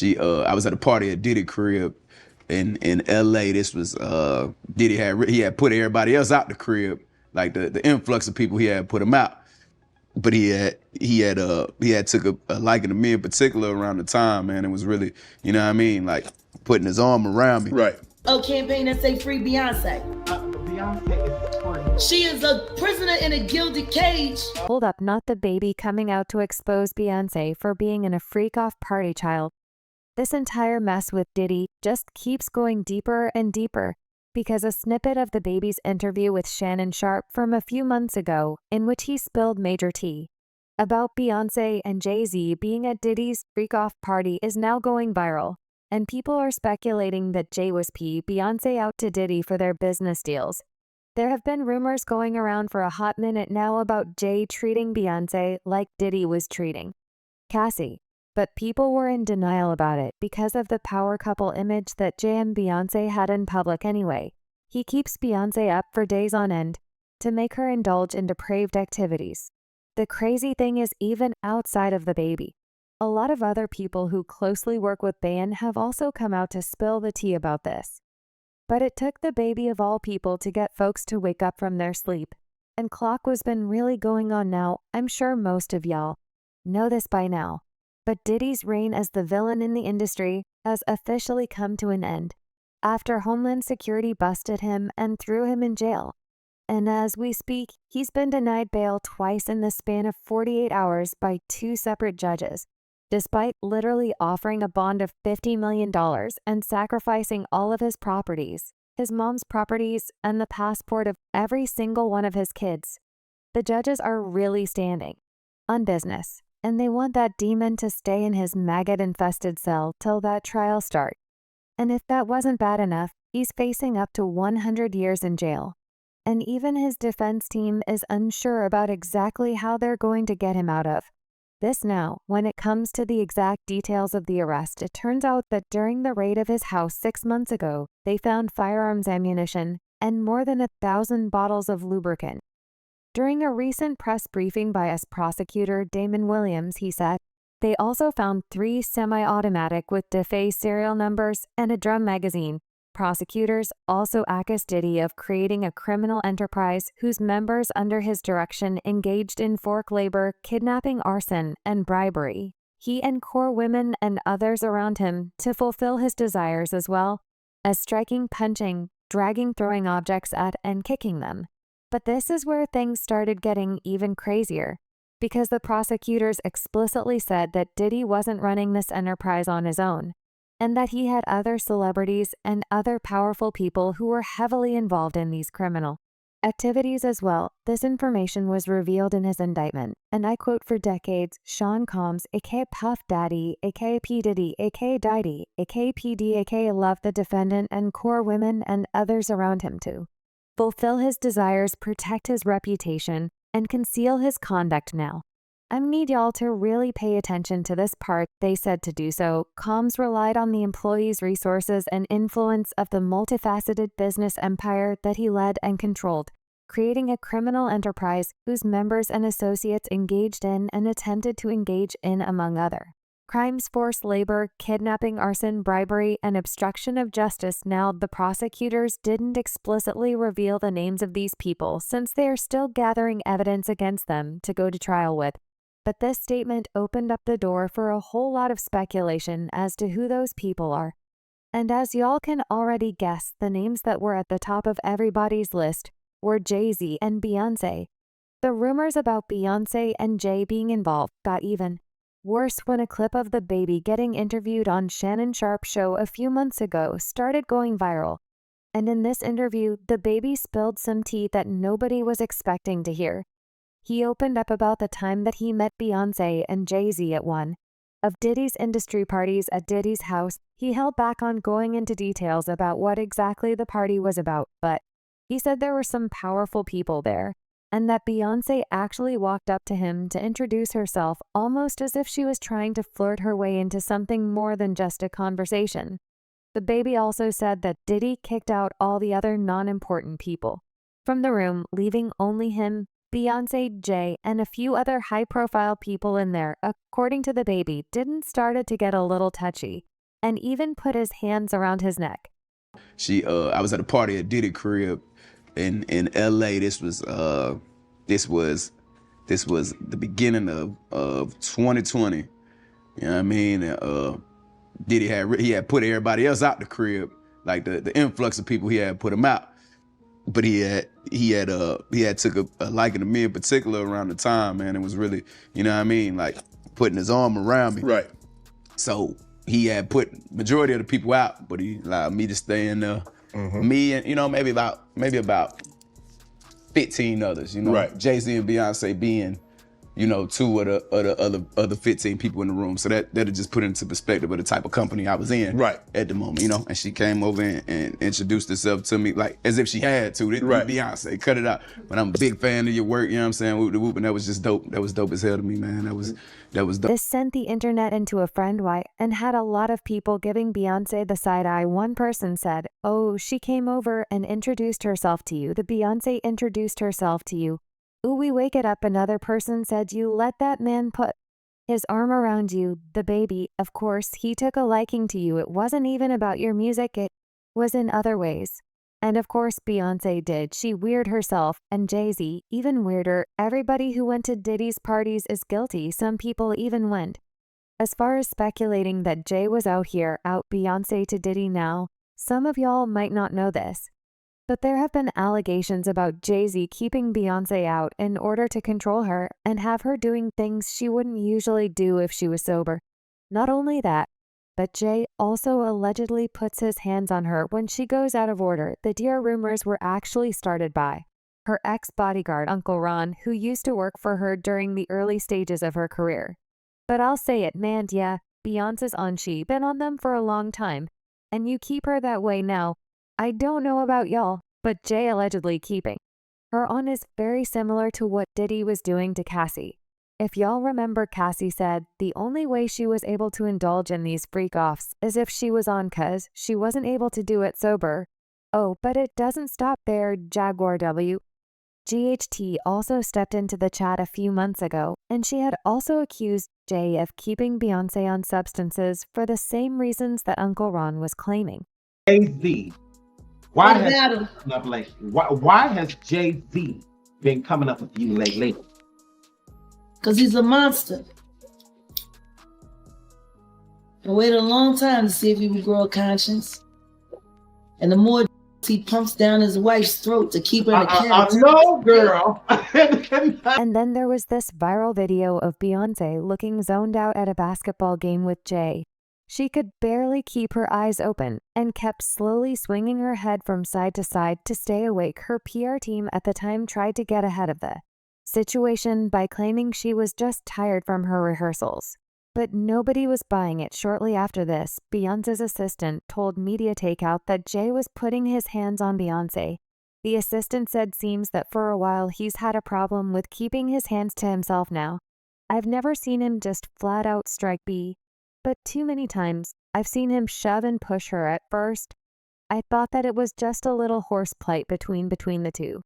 I was at a party at Diddy crib in LA. This was Diddy had put everybody else out the crib, like the influx of people he had put them out. But he had took a liking to me in particular around the time, man. It was really, you know what I mean, like putting his arm around me. Right. A campaign that say free Beyonce. Beyonce is victorious. She is a prisoner in a gilded cage. Hold up, not DaBaby coming out to expose Beyonce for being in a freak-off party child. This entire mess with Diddy just keeps going deeper and deeper because a snippet of DaBaby's interview with Shannon Sharpe from a few months ago, in which he spilled major tea about Beyonce and Jay-Z being at Diddy's freak-off party, is now going viral, and people are speculating that Jay was Beyonce out to Diddy for their business deals. There have been rumors going around for a hot minute now about Jay treating Beyonce like Diddy was treating Cassie. But people were in denial about it because of the power couple image that Jay and Beyonce had in public anyway. He keeps Beyonce up for days on end to make her indulge in depraved activities. The crazy thing is, even outside of DaBaby, a lot of other people who closely work with Bayan have also come out to spill the tea about this. But it took DaBaby of all people to get folks to wake up from their sleep. And clock was been really going on now. I'm sure most of y'all know this by now. But Diddy's reign as the villain in the industry has officially come to an end after Homeland Security busted him and threw him in jail. And as we speak, he's been denied bail twice in the span of 48 hours by 2 separate judges, despite literally offering a bond of $50 million and sacrificing all of his properties, his mom's properties, and the passport of every single one of his kids. The judges are really standing on business, and they want that demon to stay in his maggot-infested cell till that trial starts. And if that wasn't bad enough, he's facing up to 100 years in jail. And even his defense team is unsure about exactly how they're going to get him out of this now. When it comes to the exact details of the arrest, it turns out that during the raid of his house 6 months ago, they found firearms ammunition and more than 1,000 bottles of lubricant. During a recent press briefing by US prosecutor Damon Williams, he said, they also found 3 semi-automatic with defaced serial numbers and a drum magazine. Prosecutors also accused Diddy of creating a criminal enterprise whose members under his direction engaged in forced labor, kidnapping, arson, and bribery. He and core women and others around him to fulfill his desires, as well as striking, punching, dragging, throwing objects at, and kicking them. But this is where things started getting even crazier, because the prosecutors explicitly said that Diddy wasn't running this enterprise on his own, and that he had other celebrities and other powerful people who were heavily involved in these criminal activities as well. This information was revealed in his indictment, and I quote, for decades, Sean Combs, aka Puff Daddy, aka P. Diddy, aka Diddy, aka PD, aka loved the defendant and core women and others around him to fulfill his desires, protect his reputation, and conceal his conduct. Now, I need y'all to really pay attention to this part. They said to do so, Combs relied on the employees' resources and influence of the multifaceted business empire that he led and controlled, creating a criminal enterprise whose members and associates engaged in and attempted to engage in, among other crimes, forced labor, kidnapping, arson, bribery, and obstruction of justice. Now, the prosecutors didn't explicitly reveal the names of these people since they are still gathering evidence against them to go to trial with. But this statement opened up the door for a whole lot of speculation as to who those people are. And as y'all can already guess, the names that were at the top of everybody's list were Jay-Z and Beyonce. The rumors about Beyonce and Jay being involved got even worse when a clip of DaBaby getting interviewed on Shannon Sharpe's show a few months ago started going viral. And in this interview, DaBaby spilled some tea that nobody was expecting to hear. He opened up about the time that he met Beyonce and Jay-Z at one of Diddy's industry parties at Diddy's house. He held back on going into details about what exactly the party was about, but he said there were some powerful people there, and that Beyonce actually walked up to him to introduce herself almost as if she was trying to flirt her way into something more than just a conversation. DaBaby also said that Diddy kicked out all the other non-important people from the room, leaving only him, Beyonce, Jay, and a few other high-profile people in there, according to DaBaby, didn't started to get a little touchy, and even put his hands around his neck. I was at a party at Diddy crib in LA. This was the beginning of 2020. You know what I mean? Diddy had put everybody else out the crib, like the influx of people he had put him out. But he had took a liking to me in particular around the time, man. It was really, you know what I mean, like putting his arm around me. Right. So he had put majority of the people out, but he allowed me to stay in there. Me and, you know, maybe about 15 others, you know. Right. Jay-Z and Beyonce being, you know, two of the other 15 people in the room. So that'll just put into perspective of the type of company I was in at the moment, you know. And she came over and introduced herself to me like as if she had to. Beyonce, cut it out. But I'm a big fan of your work, you know what I'm saying? Whoop de whoop, and that was just dope. That was dope as hell to me, man. That was dope. This sent the internet into a friend fight and had a lot of people giving Beyonce the side eye. One person said, "Oh, she came over and introduced herself to you. The Beyonce introduced herself to you. Ooh, we wake it up." Another person said, "You let that man put his arm around you, DaBaby. Of course, he took a liking to you. It wasn't even about your music, it was in other ways." And of course, Beyonce did. She weirded herself, and Jay-Z, even weirder. Everybody who went to Diddy's parties is guilty. Some people even went as far as speculating that Jay was out Beyonce to Diddy now. Some of y'all might not know this, but there have been allegations about Jay-Z keeping Beyonce out in order to control her and have her doing things she wouldn't usually do if she was sober. Not only that, but Jay also allegedly puts his hands on her when she goes out of order. The dear rumors were actually started by her ex-bodyguard, Uncle Ron, who used to work for her during the early stages of her career. But I'll say it, man, yeah, Beyonce's on she been on them for a long time, and you keep her that way now. I don't know about y'all, but Jay allegedly keeping her on is very similar to what Diddy was doing to Cassie. If y'all remember, Cassie said the only way she was able to indulge in these freak-offs is if she was on, cause she wasn't able to do it sober. Oh, but it doesn't stop there, Jaguar W. GHT also stepped into the chat a few months ago, and she had also accused Jay of keeping Beyonce on substances for the same reasons that Uncle Ron was claiming. Jay-Z. Why has Jay-Z been coming up with you lately? Because he's a monster. I waited a long time to see if he would grow a conscience. And the more he pumps down his wife's throat to keep her in a character. No, girl. And then there was this viral video of Beyonce looking zoned out at a basketball game with Jay. She could barely keep her eyes open and kept slowly swinging her head from side to side to stay awake. Her PR team at the time tried to get ahead of the situation by claiming she was just tired from her rehearsals. But nobody was buying it. Shortly after this, Beyonce's assistant told Media Takeout that Jay was putting his hands on Beyonce. The assistant said seems that for a while he's had a problem with keeping his hands to himself now. I've never seen him just flat out strike B, but too many times I've seen him shove and push her. At first, I thought that it was just a little horseplay between the two.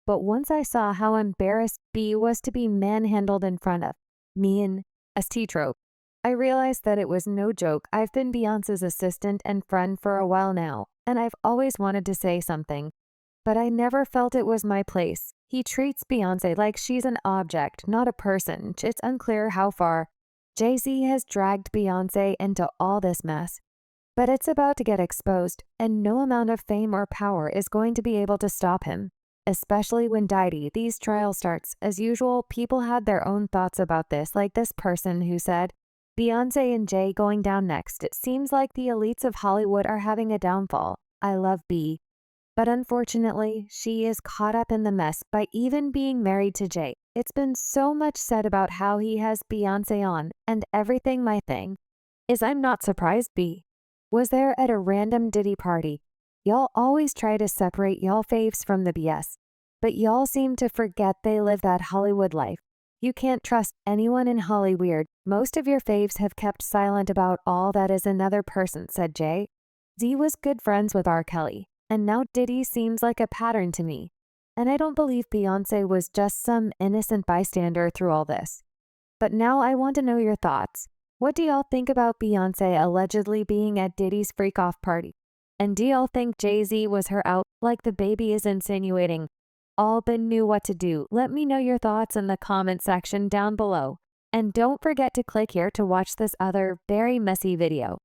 But once I saw how embarrassed B was to be manhandled in front of me in a T-trope, I realized that it was no joke. I've been Beyonce's assistant and friend for a while now, and I've always wanted to say something, but I never felt it was my place. He treats Beyonce like she's an object, not a person. It's unclear how far Jay-Z has dragged Beyonce into all this mess. But it's about to get exposed, and no amount of fame or power is going to be able to stop him. Especially when these trial starts. As usual, people had their own thoughts about this, like this person who said, Beyonce and Jay going down next. It seems like the elites of Hollywood are having a downfall. I love B, but unfortunately, she is caught up in the mess by even being married to Jay. It's been so much said about how he has Beyonce on and everything. My thing is I'm not surprised B was there at a random Diddy party. Y'all always try to separate y'all faves from the BS, but y'all seem to forget they live that Hollywood life. You can't trust anyone in Hollywood. Most of your faves have kept silent about all that is another person, said Jay. Z was good friends with R. Kelly, and now Diddy seems like a pattern to me. And I don't believe Beyonce was just some innocent bystander through all this. But now I want to know your thoughts. What do y'all think about Beyonce allegedly being at Diddy's freak-off party? And do y'all think Jay-Z was her out like DaBaby is insinuating? All but knew what to do. Let me know your thoughts in the comment section down below. And don't forget to click here to watch this other very messy video.